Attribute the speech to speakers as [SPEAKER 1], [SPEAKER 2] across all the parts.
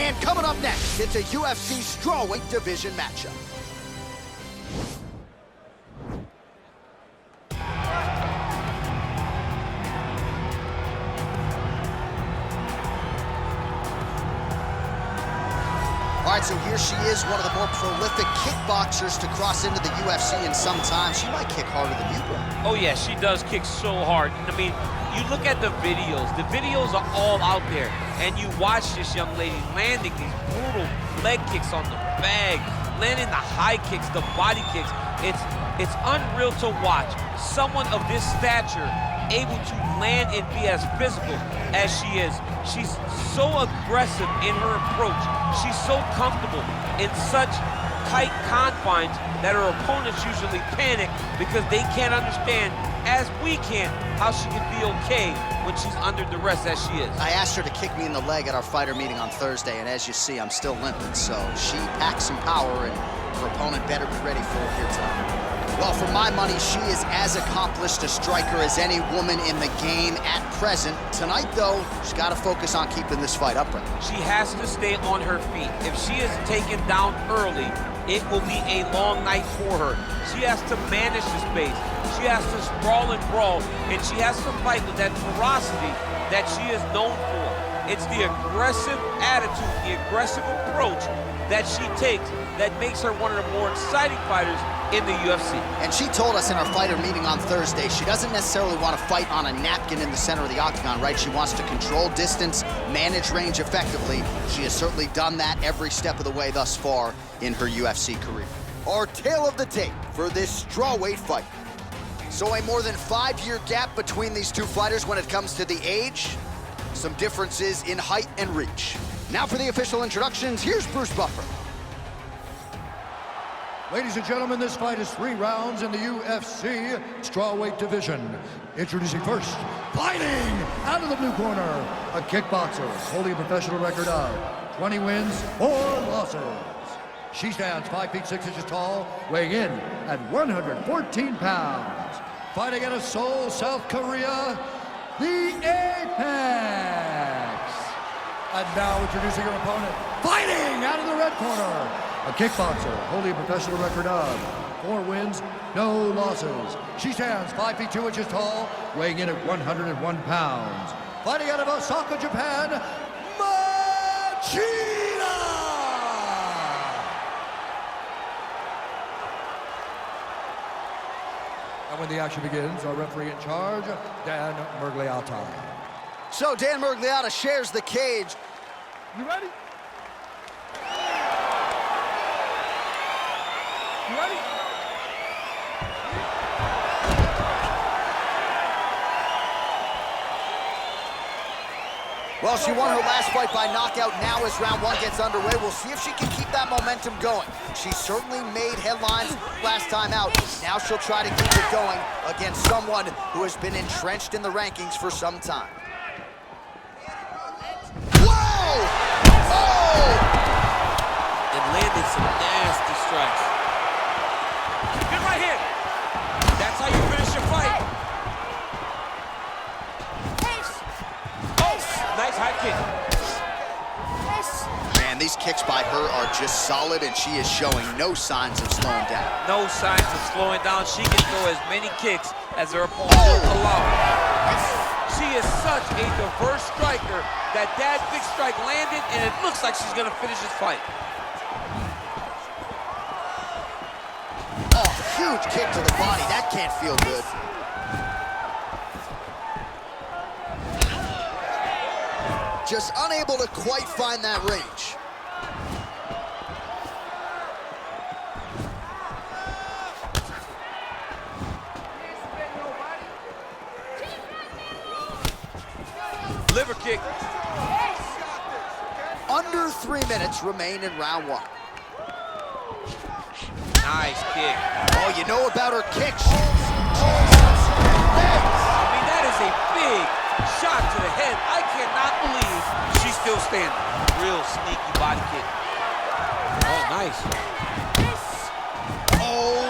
[SPEAKER 1] And coming up next, it's a UFC strawweight division matchup. All right, so here she is, one of the more prolific kickboxers to cross into the UFC in some time. She might kick harder than you, bro.
[SPEAKER 2] Oh yeah, she does kick so hard. I mean, you look at the videos are all out there, and you watch this young lady landing these brutal leg kicks on the bag, landing the high kicks, the body kicks. It's unreal to watch someone of this stature able to land and be as physical as she is. She's so aggressive in her approach. She's so comfortable in such tight confines that her opponents usually panic because they can't understand, as we can, how she can be okay when she's under duress as she is.
[SPEAKER 1] I asked her to kick me in the leg at our fighter meeting on Thursday, and as you see, I'm still limping. So she packs some power, and her opponent better be ready for her here tonight. Well, for my money, she is as accomplished a striker as any woman in the game at present. Tonight, though, she's got to focus on keeping this fight upright.
[SPEAKER 2] She has to stay on her feet. If she is taken down early, it will be a long night for her. She has to manage the space. She has to sprawl and brawl, and she has to fight with that ferocity that she is known for. It's the aggressive attitude, the aggressive approach that she takes that makes her one of the more exciting fighters in the UFC.
[SPEAKER 1] And she told us in our fighter meeting on Thursday, she doesn't necessarily want to fight on a napkin in the center of the octagon, right? She wants to control distance, manage range effectively. She has certainly done that every step of the way thus far in her UFC career. Our tale of the tape for this strawweight fight. So a more than 5-year gap between these two fighters when it comes to the age. Some differences in height and reach. Now for the official introductions, here's Bruce Buffer.
[SPEAKER 3] Ladies and gentlemen, this fight is 3 rounds in the UFC strawweight division. Introducing first, fighting out of the blue corner, a kickboxer holding a professional record of 20 wins, 4 losses. She stands 5 feet 6 inches tall, weighing in at 114 pounds. Fighting out of Seoul, South Korea, the Apex. And now introducing her opponent, fighting out of the red corner, a kickboxer holding a professional record of 4 wins, no losses. She stands 5 feet 2 inches tall, weighing in at 101 pounds. Fighting out of Osaka, Japan, Machida! And when the action begins, our referee in charge, Dan Mergliata.
[SPEAKER 1] So Dan Mergliata shares the cage.
[SPEAKER 3] You ready? You ready?
[SPEAKER 1] Well, she won her last fight by knockout. Now as round 1 gets underway, we'll see if she can keep that momentum going. She certainly made headlines last time out. Now she'll try to keep it going against someone who has been entrenched in the rankings for some time. Whoa! Oh!
[SPEAKER 2] And landed some nasty strikes. Good right hand. That's how you finish your fight. Oh, nice high kick.
[SPEAKER 1] Man, these kicks by her are just solid, and she is showing no signs of slowing down.
[SPEAKER 2] No signs of slowing down. She can throw as many kicks as her opponent will allow. She is such a diverse striker that big strike landed, and it looks like she's gonna finish this fight.
[SPEAKER 1] Oh, huge kick to the body. That can't feel good. Just unable to quite find that range.
[SPEAKER 2] Liver kick.
[SPEAKER 1] Under 3 minutes remain in round 1.
[SPEAKER 2] Nice kick.
[SPEAKER 1] Oh, you know about her kicks.
[SPEAKER 2] I mean, that is a big shot to the head. I cannot believe she's still standing. Real sneaky body kick. Oh, nice.
[SPEAKER 1] Oh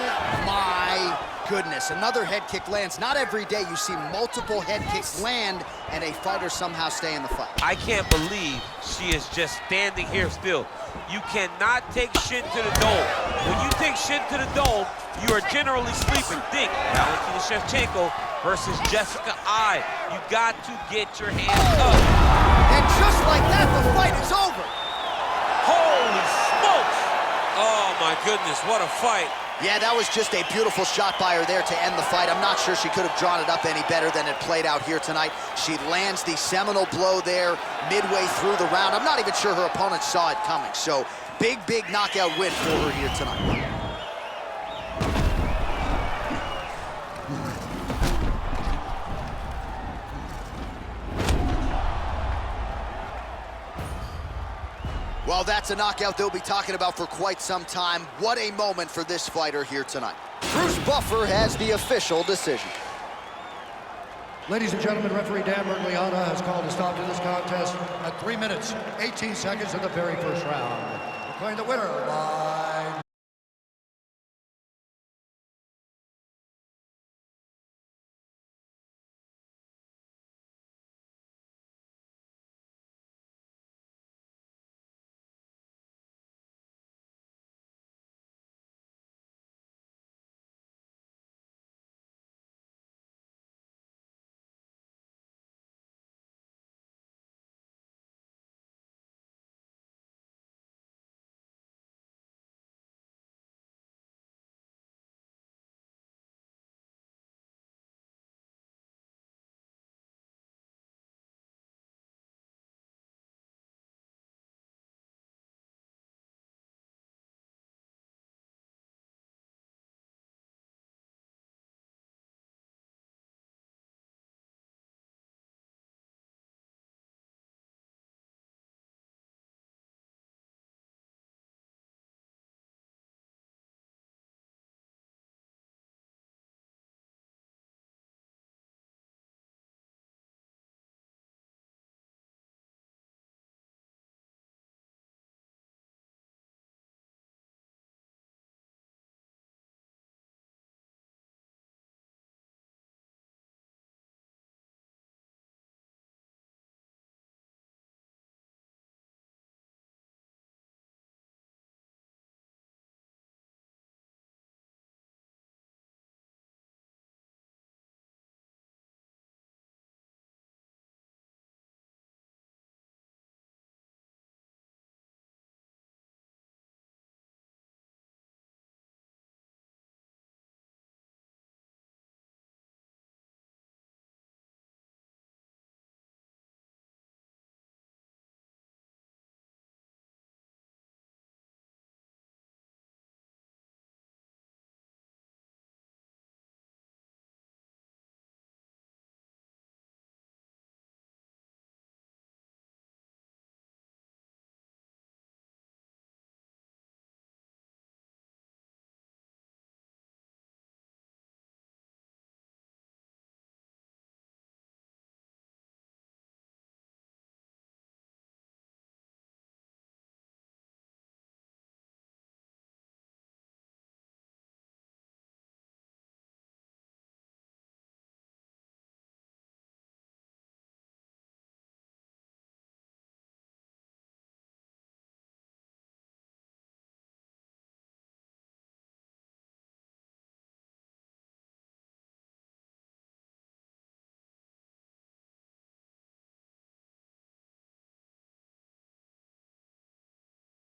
[SPEAKER 1] my goodness, another head kick lands. Not every day you see multiple head kicks land and a fighter somehow stay in the fight.
[SPEAKER 2] I can't believe she is just standing here still. You cannot take shin to the dome. When you take shin to the dome, you are generally sleeping. Think Valentina Shevchenko versus Jessica Eye. You got to get your hands up.
[SPEAKER 1] And just like that, the fight is over.
[SPEAKER 2] Holy smokes! Oh my goodness, what a fight.
[SPEAKER 1] Yeah, that was just a beautiful shot by her there to end the fight. I'm not sure she could have drawn it up any better than it played out here tonight. She lands the seminal blow there midway through the round. I'm not even sure her opponent saw it coming. So big, big knockout win for her here tonight. Well, that's a knockout they'll be talking about for quite some time. What a moment for this fighter here tonight. Bruce Buffer has the official decision.
[SPEAKER 3] Ladies and gentlemen, referee Dan Mergliata has called a stop to this contest at 3 minutes, 18 seconds of the very first round. Declaring the winner by...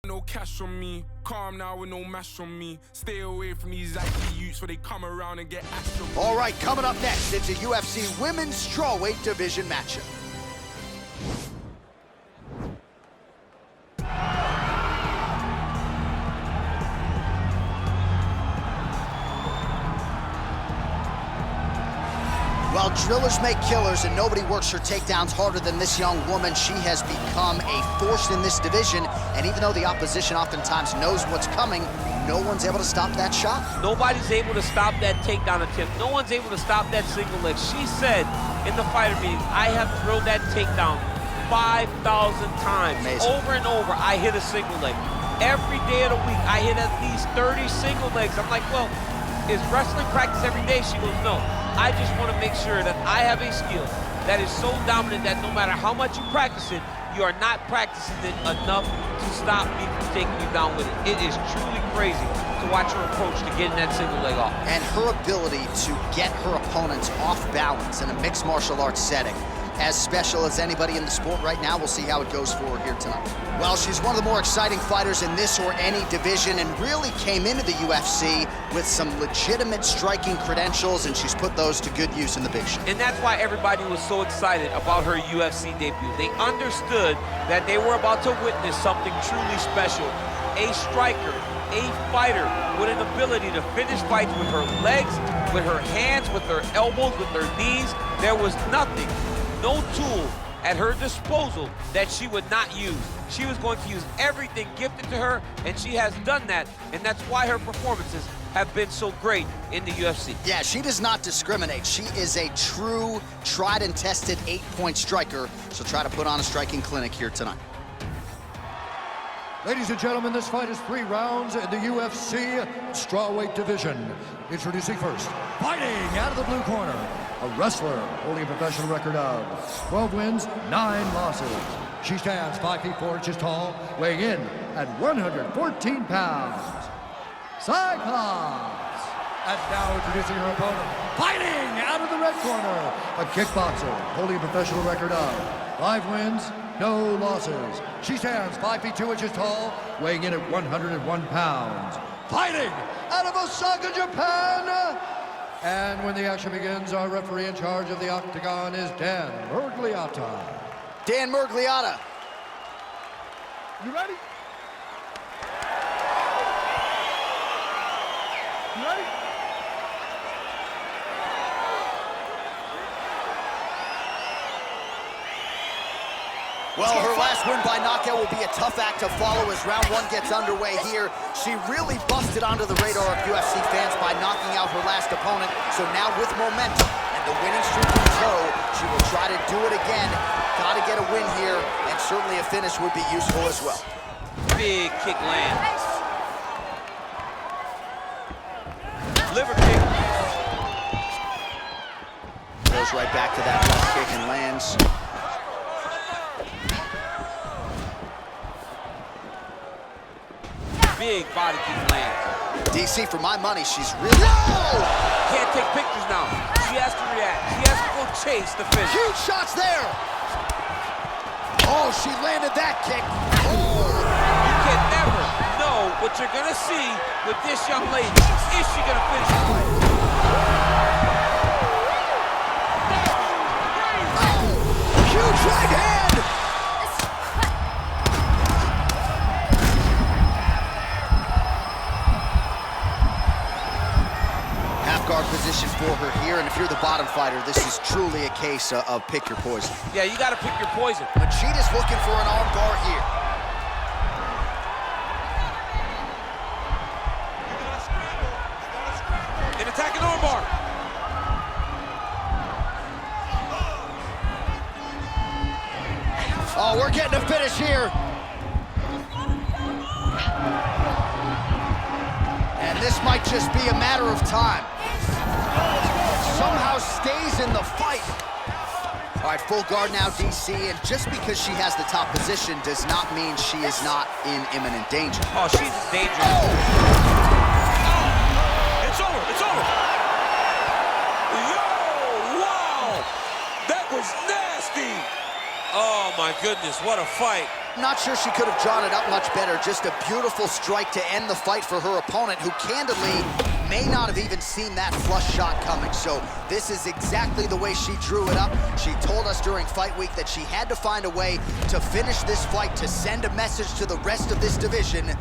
[SPEAKER 4] No cash on me, calm now with no mash on me. Stay away from these IT youths where they come around and get ash on me.
[SPEAKER 1] All right, coming up next, it's a UFC Women's Strawweight Division matchup. Well, drillers make killers, and nobody works her takedowns harder than this young woman. She has become a force in this division, and even though the opposition oftentimes knows what's coming, no one's able to stop that shot.
[SPEAKER 2] Nobody's able to stop that takedown attempt. No one's able to stop that single leg. She said in the fighter meeting, I have drilled that takedown 5,000 times.
[SPEAKER 1] Amazing.
[SPEAKER 2] Over and over, I hit a single leg. Every day of the week, I hit at least 30 single legs. I'm like, well, is wrestling practice every day? She goes, no. I just want to make sure that I have a skill that is so dominant that no matter how much you practice it, you are not practicing it enough to stop me from taking you down with it. It is truly crazy to watch her approach to getting that single leg off.
[SPEAKER 1] And her ability to get her opponents off balance in a mixed martial arts setting, as special as anybody in the sport right now. We'll see how it goes for her here tonight. Well, she's one of the more exciting fighters in this or any division, and really came into the UFC with some legitimate striking credentials, and she's put those to good use in the big show.
[SPEAKER 2] And that's why everybody was so excited about her UFC debut. They understood that they were about to witness something truly special. A striker, a fighter with an ability to finish fights with her legs, with her hands, with her elbows, with her knees. There was nothing, no tool at her disposal that she would not use. She was going to use everything gifted to her, and she has done that, and that's why her performances have been so great in the UFC.
[SPEAKER 1] Yeah, she does not discriminate. She is a true, tried and tested 8-point striker. She'll try to put on a striking clinic here tonight.
[SPEAKER 3] Ladies and gentlemen, this fight is 3 rounds in the UFC strawweight division. Introducing first, fighting out of the blue corner, a wrestler holding a professional record of 12 wins, 9 losses. She stands 5 feet 4 inches tall, weighing in at 114 pounds. Cyclops! And now introducing her opponent, fighting out of the red corner, a kickboxer holding a professional record of 5 wins, no losses. She stands 5 feet 2 inches tall, weighing in at 101 pounds. Fighting out of Osaka, Japan! And when the action begins, our referee in charge of the octagon is Dan Murgliata.
[SPEAKER 1] Dan Murgliata.
[SPEAKER 3] You ready? You ready?
[SPEAKER 1] Well, her last win by knockout will be a tough act to follow as round 1 gets underway here. She really busted onto the radar of UFC fans by knocking out her last opponent. So now with momentum and the winning streak in tow, she will try to do it again. Got to get a win here, and certainly a finish would be useful as well.
[SPEAKER 2] Big kick lands. Liver kick.
[SPEAKER 1] Goes right back to that left kick and lands.
[SPEAKER 2] Big body kick lands.
[SPEAKER 1] DC, for my money, she's really... Whoa!
[SPEAKER 2] Can't take pictures now. She has to react. She has to go chase the finish.
[SPEAKER 1] Huge shots there. Oh, she landed that kick. Oh.
[SPEAKER 2] You can never know what you're going to see with this young lady. Is she going to finish the fight?
[SPEAKER 1] Oh, huge right hand. Guard position for her here, and if you're the bottom fighter, this is truly a case of pick your poison.
[SPEAKER 2] Yeah, you got to pick your poison.
[SPEAKER 1] Machida's looking for an arm bar here.
[SPEAKER 2] An attacking arm bar.
[SPEAKER 1] Oh, we're getting a finish here. And this might just be a matter of time. Somehow stays in the fight. All right, full guard now, DC, and just because she has the top position does not mean she is not in imminent danger.
[SPEAKER 2] Oh, she's dangerous.
[SPEAKER 1] Oh.
[SPEAKER 2] It's over, it's over. Yo, wow, that was nasty. Oh my goodness, what a fight.
[SPEAKER 1] Not sure she could have drawn it up much better. Just a beautiful strike to end the fight for her opponent, who candidly may not have even seen that flush shot coming. So this is exactly the way she drew it up. She told us during fight week that she had to find a way to finish this fight, to send a message to the rest of this division.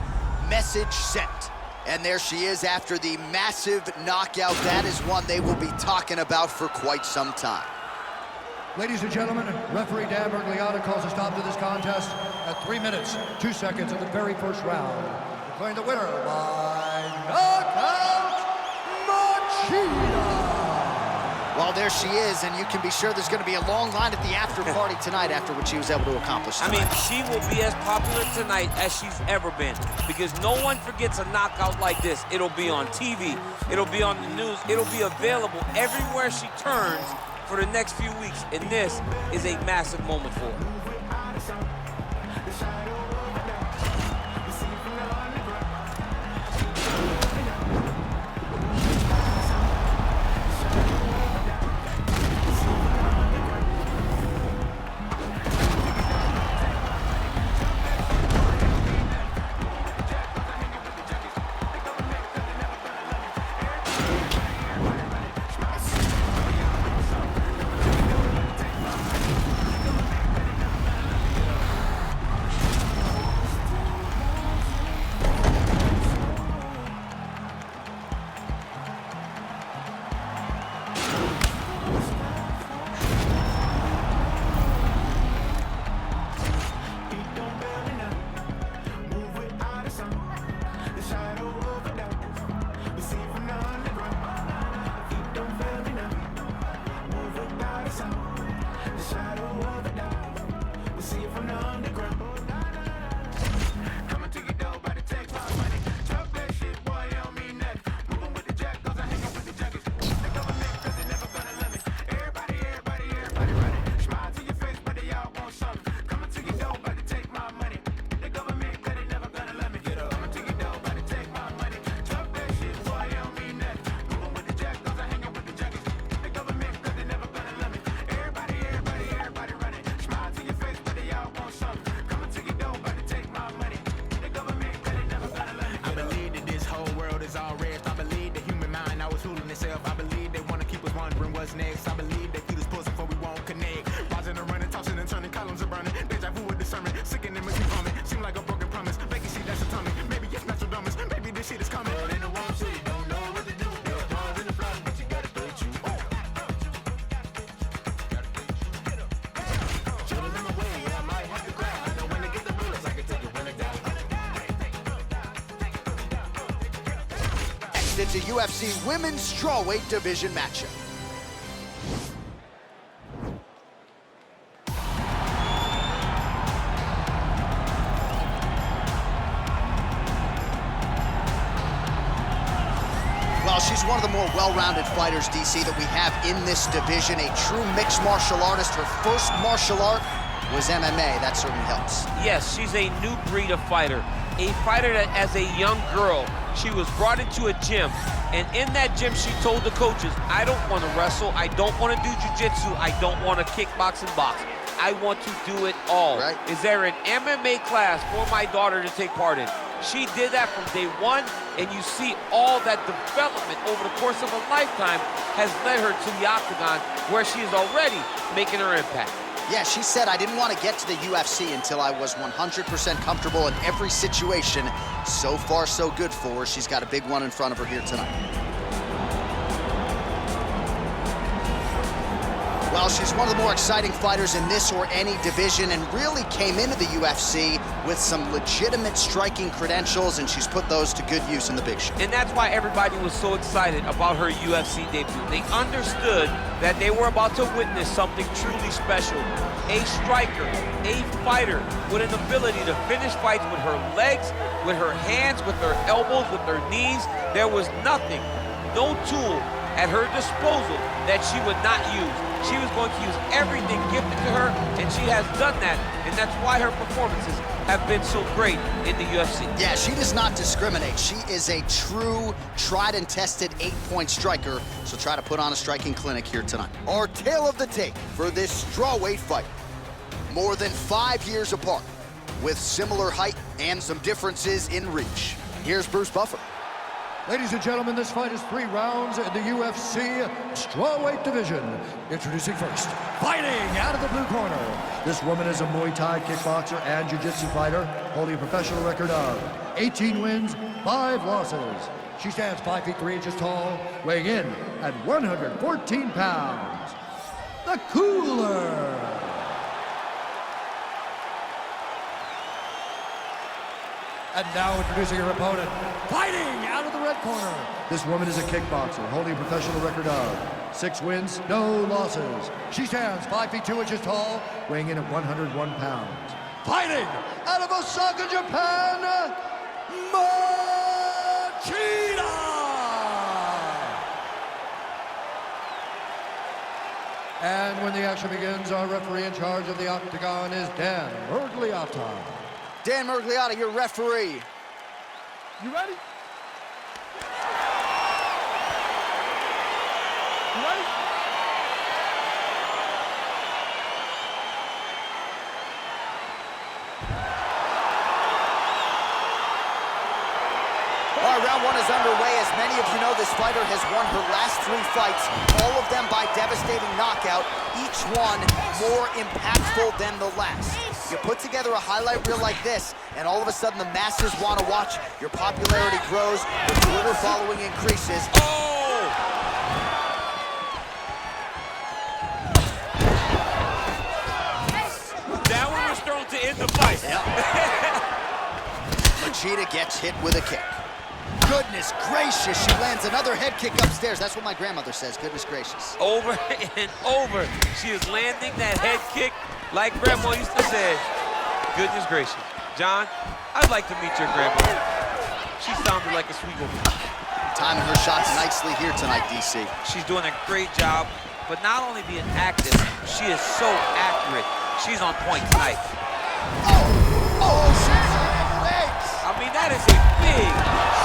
[SPEAKER 1] Message sent. And there she is after the massive knockout. That is one they will be talking about for quite some time.
[SPEAKER 3] Ladies and gentlemen, referee Dan Murgliata calls a stop to this contest at 3 minutes, 2 seconds of the very first round. Declaring the winner by knockout, Machida.
[SPEAKER 1] Well, there she is, and you can be sure there's going to be a long line at the after party tonight after what she was able to accomplish tonight.
[SPEAKER 2] I mean, she will be as popular tonight as she's ever been, because no one forgets a knockout like this. It'll be on TV, it'll be on the news, it'll be available everywhere she turns for the next few weeks, and this is a massive moment for her.
[SPEAKER 4] I believe they want to keep us wondering what's next. I believe they feed us pussy before we won't connect. Rising and running, tossing and turning, columns are burning. Deja vu with discernment, sickening and makes me vomit. Seem like a broken promise. Making shit that's atomic. Maybe it's natural dumbest. Maybe this shit is coming. But ain't no one shit, you don't know what to do. They're all in the block, but you gotta do it you. Chillin' in my way, I might have to cry. I know when to get the bullets, I can take it when I die.
[SPEAKER 1] It's a UFC Women's Strawweight Division matchup. Well, she's one of the more well-rounded fighters, DC, that we have in this division. A true mixed martial artist. Her first martial art was MMA. That certainly helps.
[SPEAKER 2] Yes, she's a new breed of fighter. A fighter that, as a young girl, she was brought into a gym, and in that gym, she told the coaches, I don't want to wrestle, I don't want to do jiu-jitsu, I don't want to kickbox and box. I want to do it all.
[SPEAKER 1] Right.
[SPEAKER 2] Is there an MMA class for my daughter to take part in? She did that from day one, and you see all that development over the course of a lifetime has led her to the octagon, where she is already making her impact.
[SPEAKER 1] Yeah, she said, I didn't want to get to the UFC until I was 100% comfortable in every situation. So far, so good for her. She's got a big one in front of her here tonight. Well, she's one of the more exciting fighters in this or any division, and really came into the UFC with some legitimate striking credentials, and she's put those to good use in the big show.
[SPEAKER 2] And that's why everybody was so excited about her UFC debut. They understood that they were about to witness something truly special. A striker, a fighter with an ability to finish fights with her legs, with her hands, with her elbows, with her knees. There was nothing, no tool at her disposal that she would not use. She was going to use everything gifted to her, and she has done that, and that's why her performances have been so great in the UFC.
[SPEAKER 1] Yeah, she does not discriminate. She is a true, tried and tested 8-point striker, so try to put on a striking clinic here tonight. Our tale of the tape for this strawweight fight. More than 5 years apart, with similar height and some differences in reach. Here's Bruce Buffer.
[SPEAKER 3] Ladies and gentlemen, this fight is 3 rounds in the UFC Strawweight Division. Introducing first, fighting out of the blue corner. This woman is a Muay Thai kickboxer and jiu-jitsu fighter, holding a professional record of 18 wins, 5 losses. She stands 5 feet 3 inches tall, weighing in at 114 pounds. The Cooler. And now introducing her opponent, fighting out of the red corner. This woman is a kickboxer, holding a professional record of 6 wins, no losses. She stands 5 feet 2 inches tall, weighing in at 101 pounds. Fighting out of Osaka, Japan, Machida! And when the action begins, our referee in charge of the octagon is Dan Mergliotta.
[SPEAKER 1] Dan Mergliotta, your referee.
[SPEAKER 5] You ready? You ready?
[SPEAKER 1] All right, round 1 is underway. As many of you know, this fighter has won her last 3 fights, all of them by devastating knockout, each one more impactful than the last. You put together a highlight reel like this, and all of a sudden the masses want to watch. Your popularity grows, your Twitter following increases.
[SPEAKER 2] Oh! That one was thrown to end the fight.
[SPEAKER 1] Yep. Machida gets hit with a kick. Goodness gracious, she lands another head kick upstairs. That's what my grandmother says, goodness gracious.
[SPEAKER 2] Over and over, she is landing that head kick like Grandma used to say. Goodness gracious. John, I'd like to meet your grandmother. She sounded like a sweet woman.
[SPEAKER 1] Timing her shots nicely here tonight, DC.
[SPEAKER 2] She's doing a great job, but not only being active, she is so accurate. She's on point tonight.
[SPEAKER 1] Oh, she's legs.
[SPEAKER 2] I mean, that is a big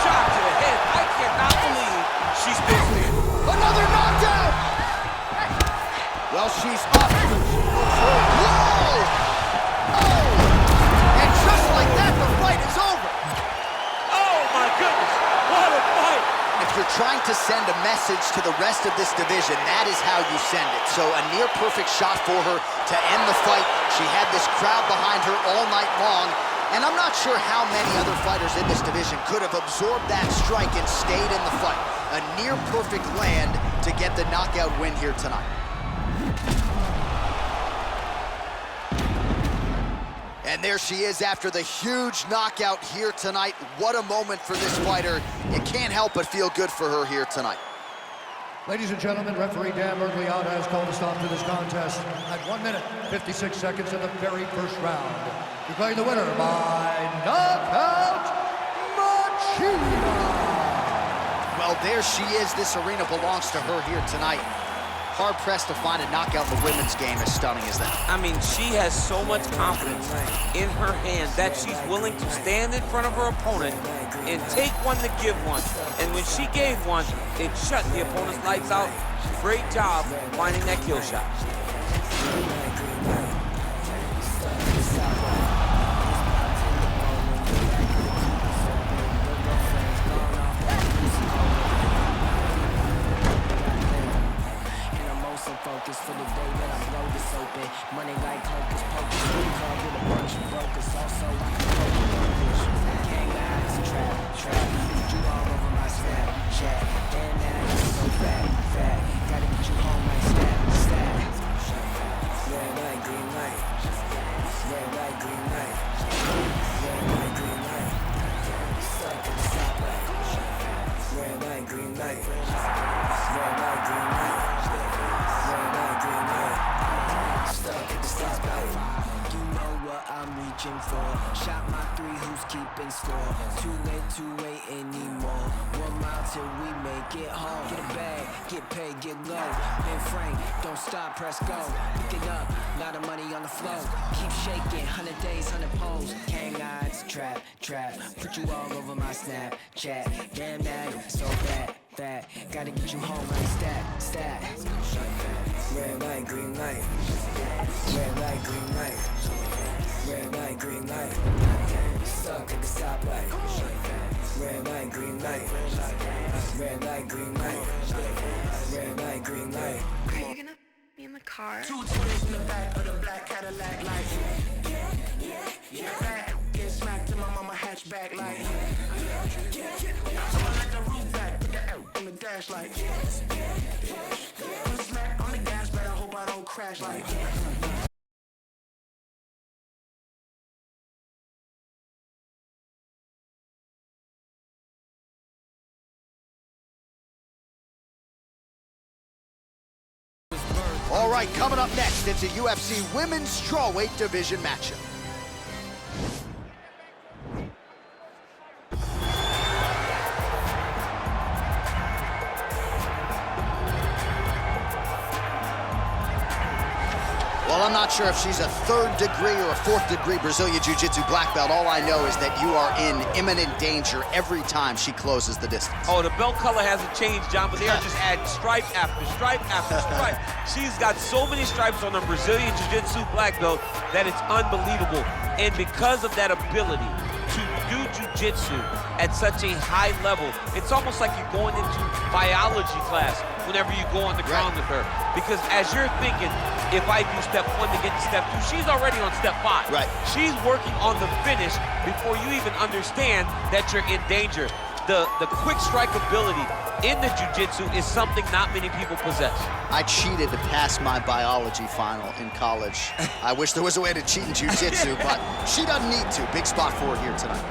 [SPEAKER 2] shot to the head. I cannot believe she's still standing.
[SPEAKER 1] Another knockdown! Well, she's up. Whoa! Oh! And just like that, the fight is over.
[SPEAKER 2] Oh, my goodness. What a fight.
[SPEAKER 1] If you're trying to send a message to the rest of this division, that is how you send it. So a near-perfect shot for her to end the fight. She had this crowd behind her all night long. And I'm not sure how many other fighters in this division could have absorbed that strike and stayed in the fight. A near-perfect land to get the knockout win here tonight. And there she is after the huge knockout here tonight. What a moment for this fighter. You can't help but feel good for her here tonight.
[SPEAKER 3] Ladies and gentlemen, referee Dan Mergliotta has called a stop to this contest at 1 minute, 56 seconds in the very first round. Declaring the winner by knockout, Machida!
[SPEAKER 1] Well, there she is. This arena belongs to her here tonight. Hard-pressed to find a knockout in the women's game as stunning as that.
[SPEAKER 2] I mean, she has so much confidence in her hands that she's willing to stand in front of her opponent and take one to give one. And when she gave one, it shut the opponent's lights out. Great job finding that kill shot.
[SPEAKER 6] Focus for the day that I blow this open. Money like hocus pocus. We call with a bunch of brokers. Also, I can poke brokers. Gang eyes, trap. You all over my Snapchat. Damn, now you're so fat. Gotta get you home like stat. Red light, green light. Red light, green light. Red light, green light. Stuck in the stoplight. Red light, green light. Red light, green light. Stuck at the stoplight. You know what I'm reaching for. Shot my 3, who's keeping score? Too late to wait anymore. 1 mile till we make it home. Get a bag, get paid, get low. Ben Frank, don't stop, press go. Pick it up, lot of money on the flow. Keep shaking, 100 days, 100 poles. Gang eyes, trap. Put you all over my Snapchat. Damn that, so bad. Gotta get you home like stat. Red light, green light. Red light, green light. Red light, green light. Stuck at the stoplight. Red light, green light. Red light, green light. Red light, green light.
[SPEAKER 7] Are you gonna be in the car?
[SPEAKER 4] 2 20s in the back of the black Cadillac like yeah. Back, get smacked to my mama hatchback like someone like the roof back, put the L on the dash like put a smack on the gas, but I hope I don't crash like
[SPEAKER 1] All right, coming up next, it's a UFC Women's Strawweight Division matchup. Well, I'm not sure if she's a 3rd degree or a 4th degree Brazilian Jiu-Jitsu black belt. All I know is that you are in imminent danger every time she closes the distance.
[SPEAKER 2] Oh, the belt color hasn't changed, John, but they are just adding stripe after stripe after stripe. She's got so many stripes on her Brazilian Jiu-Jitsu black belt that it's unbelievable. And because of that ability to do Jiu-Jitsu at such a high level, it's almost like you're going into biology class whenever you go on the ground with her. Because as you're thinking, if I do step 1 to get to step 2, she's already on step 5.
[SPEAKER 1] Right.
[SPEAKER 2] She's working on the finish before you even understand that you're in danger. The quick strike ability in the jiu-jitsu is something not many people possess.
[SPEAKER 1] I cheated to pass my biology final in college. I wish there was a way to cheat in jiu-jitsu, but she doesn't need to. Big spot for her here tonight.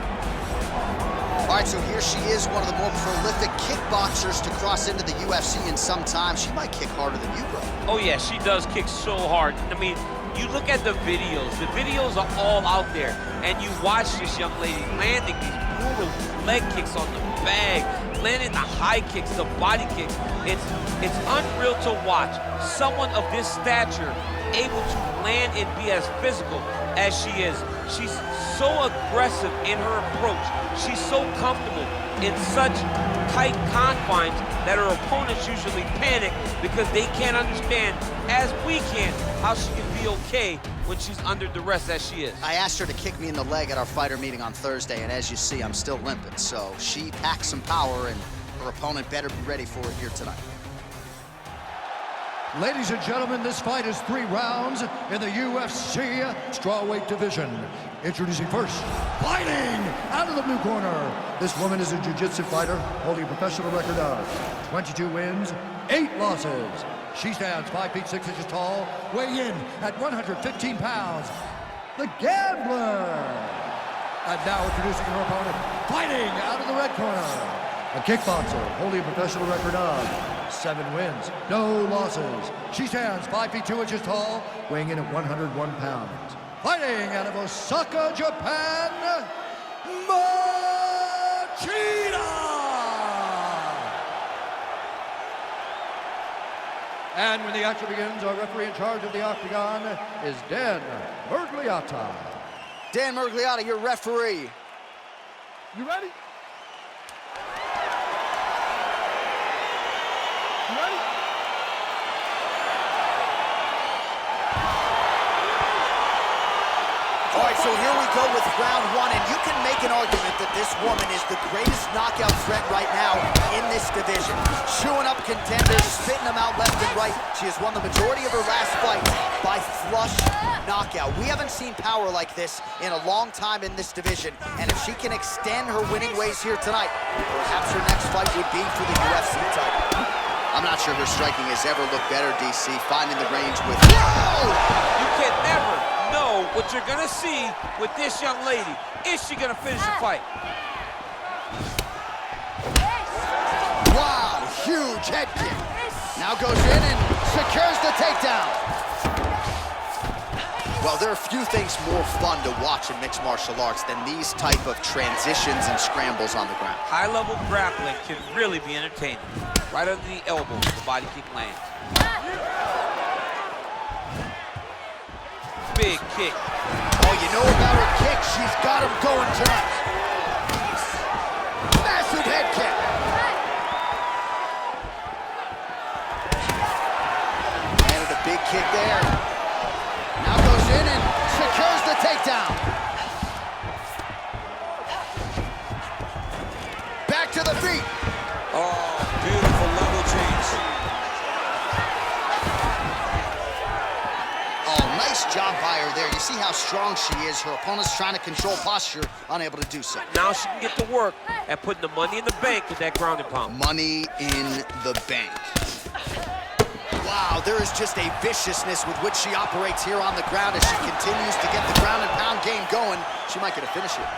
[SPEAKER 1] All right, so here she is, one of the more prolific kickboxers to cross into the UFC in some time. She might kick harder than you, bro.
[SPEAKER 2] Oh yeah, she does kick so hard. I mean, you look at the videos are all out there, and you watch this young lady landing these brutal leg kicks on the bag, landing the high kicks, the body kicks. It's unreal to watch someone of this stature able to land and be as physical as she is. She's so aggressive in her approach. She's so comfortable in such tight confines that her opponents usually panic because they can't understand, as we can, how she can be okay when she's under duress as she is.
[SPEAKER 1] I asked her to kick me in the leg at our fighter meeting on Thursday, and as you see, I'm still limping. So she packs some power, and her opponent better be ready for it here tonight.
[SPEAKER 3] Ladies and gentlemen, this fight is 3 rounds in the UFC Strawweight Division. Introducing first, fighting out of the blue corner. This woman is a jiu-jitsu fighter holding a professional record of 22 wins, 8 losses. She stands 5 feet 6 inches tall, weighing in at 115 pounds. The Gambler. And now introducing her opponent, fighting out of the red corner. A kickboxer holding a professional record of 7 wins, no losses. She stands 5 feet 2 inches tall, weighing in at 101 pounds. Fighting out of Osaka, Japan, Machida! And when the action begins, our referee in charge of the octagon is Dan Mergliotta.
[SPEAKER 1] Dan Mergliotta, your referee.
[SPEAKER 5] You ready? You ready?
[SPEAKER 1] All right, so here we go with round 1, and you can make an argument that this woman is the greatest knockout threat right now in this division. Chewing up contenders, spitting them out left and right. She has won the majority of her last fights by flush knockout. We haven't seen power like this in a long time in this division, and if she can extend her winning ways here tonight, perhaps her next fight would be for the UFC title. I'm not sure her striking has ever looked better, DC, finding the range with... Whoa!
[SPEAKER 2] You can never know what you're gonna see with this young lady. Is she gonna finish the fight?
[SPEAKER 1] Wow, huge head kick. Now goes in and secures the takedown. Well, there are few things more fun to watch in mixed martial arts than these type of transitions and scrambles on the ground.
[SPEAKER 2] High-level grappling can really be entertaining. Right under the elbow, the body kick lands. Big kick.
[SPEAKER 1] Oh, you know about her kick. She's got him going tonight. Massive head kick. Landed a big kick there. Now goes in and secures the takedown. Back to the feet.
[SPEAKER 2] Oh, beautiful level change.
[SPEAKER 1] Oh, nice job by her there. You see how strong she is. Her opponent's trying to control posture, unable to do so.
[SPEAKER 2] Now she can get to work at putting the money in the bank with that ground and pound.
[SPEAKER 1] Money in the bank. Wow, there is just a viciousness with which she operates here on the ground as she continues to get the ground and pound game going. She might get a finish here.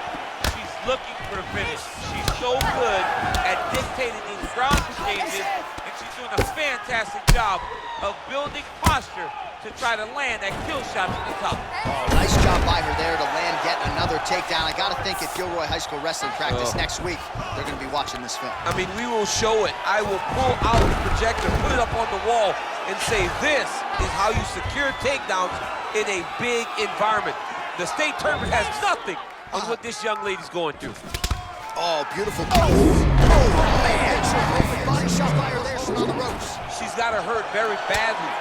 [SPEAKER 2] She's looking for the finish. She's so good at dictating these ground exchanges, and she's doing a fantastic job of building posture to try to land that kill shot from the top.
[SPEAKER 1] Oh, nice job by her there to land yet another takedown. I gotta think at Gilroy High School wrestling practice next week, they're gonna be watching this film.
[SPEAKER 2] I mean, we will show it. I will pull out the projector, put it up on the wall, and say, this is how you secure takedowns in a big environment. The state tournament has nothing on what this young lady's going through.
[SPEAKER 1] Oh, beautiful. Oh, man. Body shot by her there. She's on the ropes.
[SPEAKER 2] She's got her hurt very badly.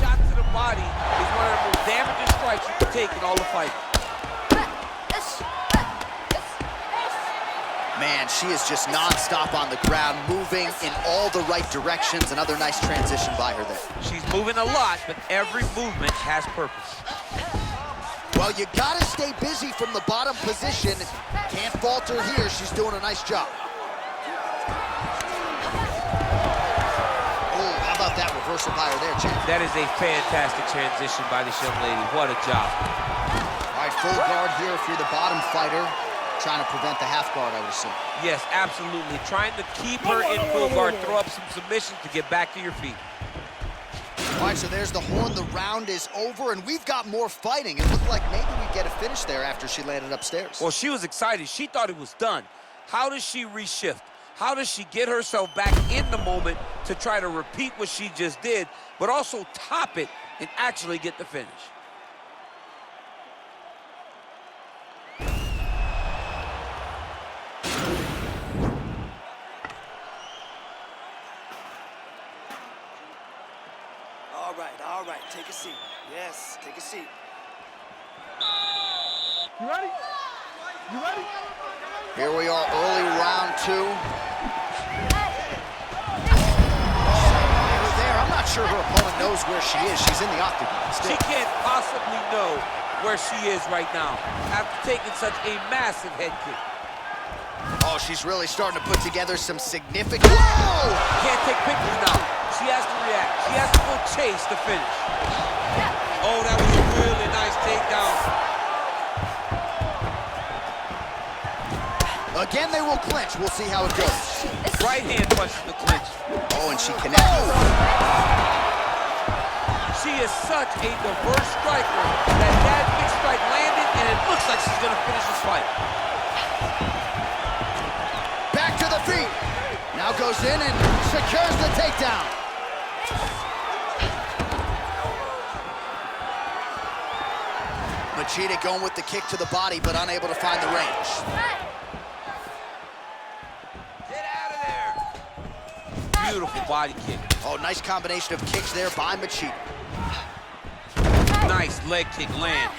[SPEAKER 2] Shot to the body is one of the most damaging strikes you can take in all the fight.
[SPEAKER 1] Man, she is just non-stop on the ground, moving in all the right directions. Another nice transition by her there.
[SPEAKER 2] She's moving a lot, but every movement has purpose.
[SPEAKER 1] Well, you gotta stay busy from the bottom position. Can't falter here. She's doing a nice job. Oh, how about that reversal by her there, champ?
[SPEAKER 2] That is a fantastic transition by this young lady. What a job.
[SPEAKER 1] All right, full guard here if you're the bottom fighter. Trying to prevent the half guard, I would assume.
[SPEAKER 2] Yes, absolutely. Trying to keep her in full guard, throw up some submissions to get back to your feet.
[SPEAKER 1] All right, so there's the horn. The round is over, and we've got more fighting. It looked like maybe we'd get a finish there after she landed upstairs.
[SPEAKER 2] Well, she was excited. She thought it was done. How does she reshift? How does she get herself back in the moment to try to repeat what she just did, but also top it and actually get the finish?
[SPEAKER 8] All right, take a seat. Yes, take a seat.
[SPEAKER 5] You ready? You ready?
[SPEAKER 1] Here we are, early round two. There, I'm not sure her opponent knows where she is. She's in the octagon still.
[SPEAKER 2] She can't possibly know where she is right now after taking such a massive head kick.
[SPEAKER 1] Oh, she's really starting to put together some significant... Whoa!
[SPEAKER 2] Can't take pictures now. She has to react. She has to go chase the finish. Oh, that was a really nice takedown.
[SPEAKER 1] Again, they will clinch. We'll see how it goes.
[SPEAKER 2] Right hand punches the clinch.
[SPEAKER 1] Oh, and she connects.
[SPEAKER 2] She is such a diverse striker that big strike landed, and it looks like she's going to finish this fight.
[SPEAKER 1] Back to the feet. Now goes in and secures the takedown. Machida going with the kick to the body, but unable to find the range.
[SPEAKER 2] Get out of there. Beautiful body kick.
[SPEAKER 1] Oh, nice combination of kicks there by Machida.
[SPEAKER 2] Nice leg kick lands.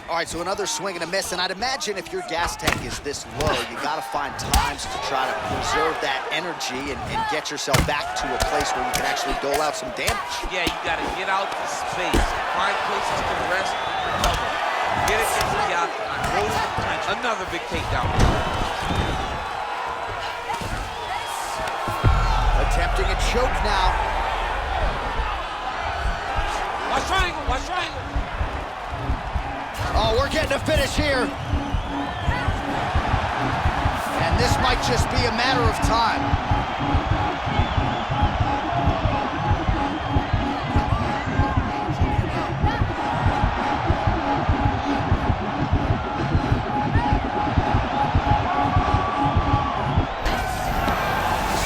[SPEAKER 1] All right, so another swing and a miss, and I'd imagine if your gas tank is this low, you gotta find times to try to preserve that energy and get yourself back to a place where you can actually dole out some damage.
[SPEAKER 2] Yeah, you gotta get out to space, find places to rest and recover. Get it into the octagon, hold the clinch. Another big takedown.
[SPEAKER 1] Attempting a choke now.
[SPEAKER 2] Watch triangle, watch triangle.
[SPEAKER 1] Oh, we're getting a finish here. And this might just be a matter of time.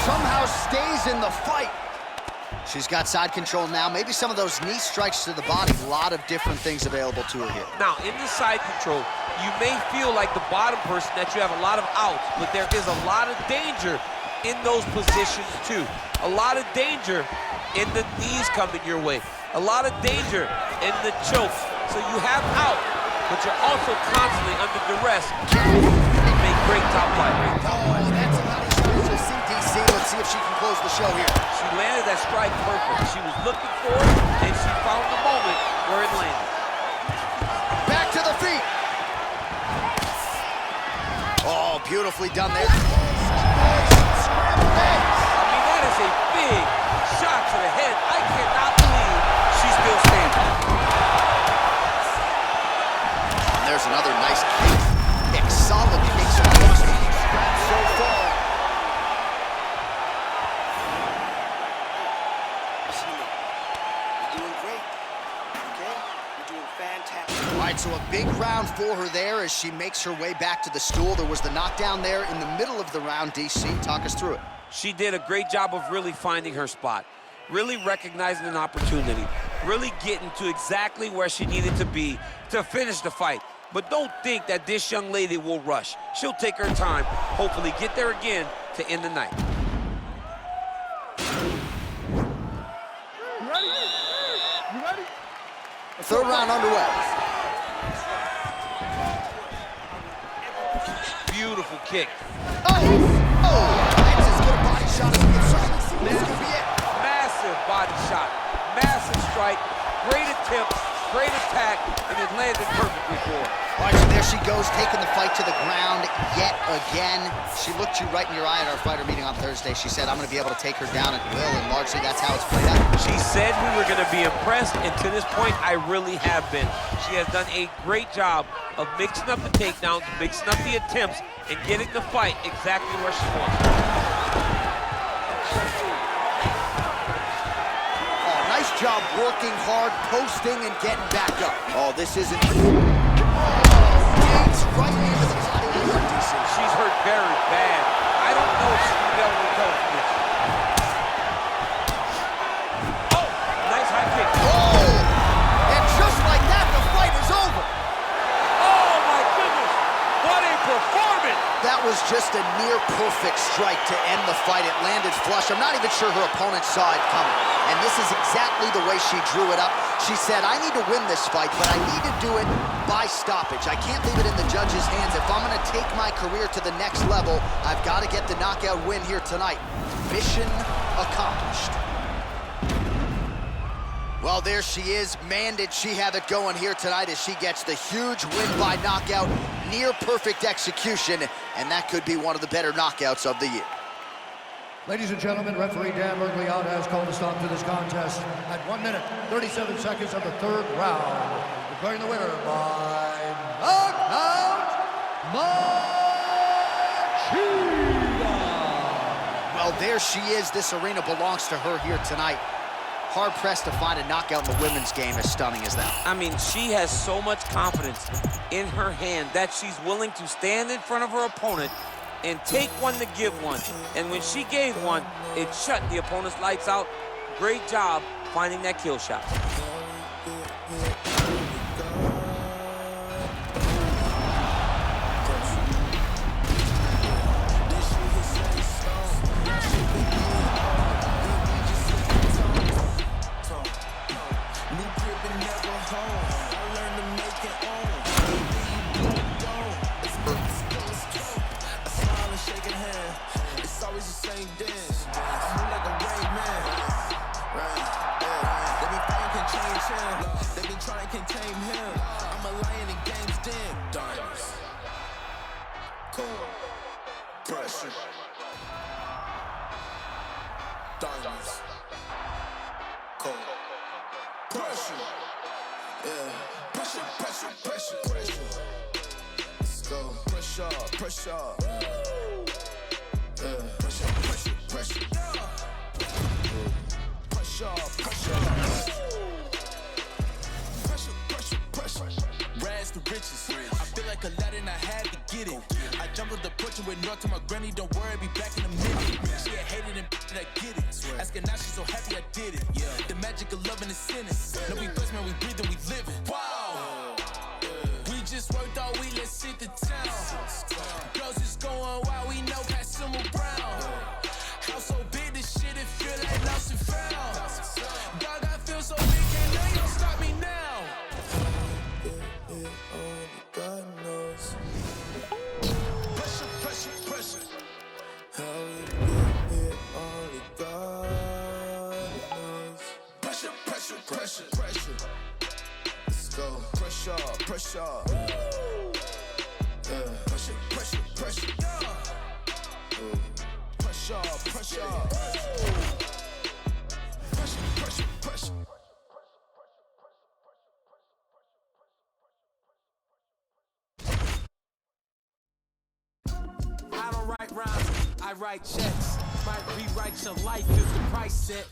[SPEAKER 1] Somehow stays in the fight. She's got side control now. Maybe some of those knee strikes to the body. A lot of different things available to her here.
[SPEAKER 2] Now, in the side control, you may feel like the bottom person that you have a lot of outs, but there is a lot of danger in those positions too. A lot of danger in the knees coming your way. A lot of danger in the choke. So you have out, but you're also constantly under duress. Make great top line.
[SPEAKER 1] That's about as good as CDC. Let's see if she can close the show here.
[SPEAKER 2] She landed that strike perfect. She was looking for it, and she found the moment where it landed.
[SPEAKER 1] Back to the feet. Oh, beautifully done there.
[SPEAKER 2] I mean, that is a big shot to the head. I cannot believe she's still standing.
[SPEAKER 1] And there's another nice kick. Solid kicks on those so far. down for her there as she makes her way back to the stool. There was the knockdown there in the middle of the round. DC, talk us through it.
[SPEAKER 2] She did a great job of really finding her spot, really recognizing an opportunity, really getting to exactly where she needed to be to finish the fight. But don't think that this young lady will rush. She'll take her time, hopefully get there again to end the night.
[SPEAKER 5] You ready? You ready?
[SPEAKER 1] Third round underway.
[SPEAKER 2] Beautiful kick.
[SPEAKER 1] That's as good a body shot as we have certainly seen. This could be it.
[SPEAKER 2] Massive body shot, massive strike, great attempt, great attack, and it landed perfectly for her.
[SPEAKER 1] All right, so there she goes, taking the fight to the ground yet again. She looked you right in your eye at our fighter meeting on Thursday. She said, I'm going to be able to take her down at will, and largely that's how it's played out.
[SPEAKER 2] She said we were going to be impressed, and to this point, I really have been. She has done a great job of mixing up the takedowns, mixing up the attempts, and getting the fight exactly where she wants it.
[SPEAKER 1] Oh, nice job working hard, posting, and getting back up. Oh, this isn't... right into the body of her, DC.
[SPEAKER 2] She's hurt very bad. I don't know if she'll be able to recover from this. Oh, nice high kick.
[SPEAKER 1] Oh! And just like that, the fight is over.
[SPEAKER 2] Oh, my goodness. What a performance.
[SPEAKER 1] That was just a near-perfect strike to end the fight. It landed flush. I'm not even sure her opponent saw it coming. And this is exactly the way she drew it up. She said, I need to win this fight, but I need to do it by stoppage. I can't leave it in the judge's hands. If I'm going to take my career to the next level, I've got to get the knockout win here tonight. Mission accomplished. Well, there she is. Man, did she have it going here tonight as she gets the huge win by knockout, near perfect execution, and that could be one of the better knockouts of the year.
[SPEAKER 3] Ladies and gentlemen, referee Dan Mergliotta has called a stop to this contest at 1 minute, 37 seconds of the third round. Declaring the winner by knockout, Machida.
[SPEAKER 1] Well, there she is. This arena belongs to her here tonight. Hard-pressed to find a knockout in the women's game as stunning as that.
[SPEAKER 2] I mean, she has so much confidence in her hand that she's willing to stand in front of her opponent and take one to give one. And when she gave one, it shut the opponent's lights out. Great job finding that kill shot.
[SPEAKER 6] I write checks, might rewrite your life if the price set.